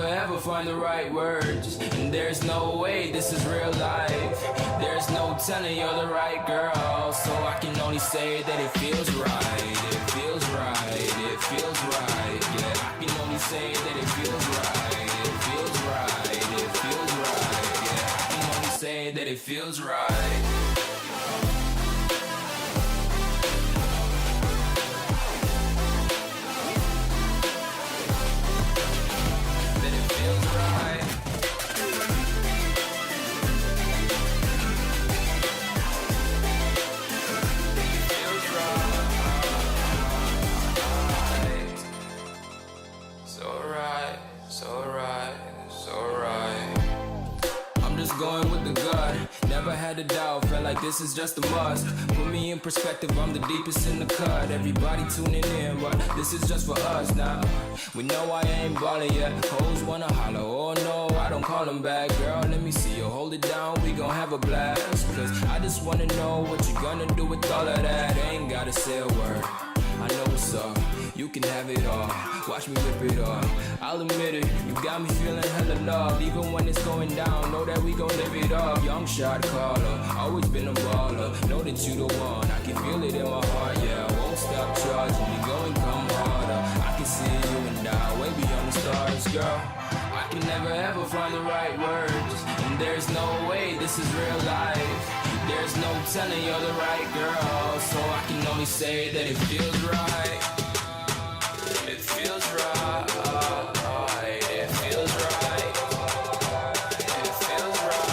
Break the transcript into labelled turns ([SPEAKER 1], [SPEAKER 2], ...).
[SPEAKER 1] ever find the right words, and there's no way this is real life. There's no telling you're the right girl, so I can only say that it feels right. It feels right, it feels right. Yeah, I can only say that it feels right. It feels right, it feels right. Yeah, I can only say that it feels right. Going with the gut, never had a doubt, felt like this is just a must. Put me in perspective, I'm the deepest in the cut. Everybody tuning in, but this is just for us now. We know I ain't ballin' yet, hoes wanna holler, oh no, I don't call them back. Girl, let me see you hold it down, we gon' have a blast. Cause I just wanna know what you gonna do with all of that. Ain't gotta say a word, I know what's up, you can have it all. Watch me rip it off, I'll admit it, you got me feeling hella loved. Even when it's going down, know that we gon' live it up. Young shot caller, always been a baller. Know that you the one, I can feel it in my heart. Yeah, I won't stop charging me, go and come harder. I can see you and I, way beyond the stars, girl. I can never ever find the right words, and there's no way this is real life. There's no telling you're the right girl, so I can only say that it feels right. It feels right. It feels right. It feels right.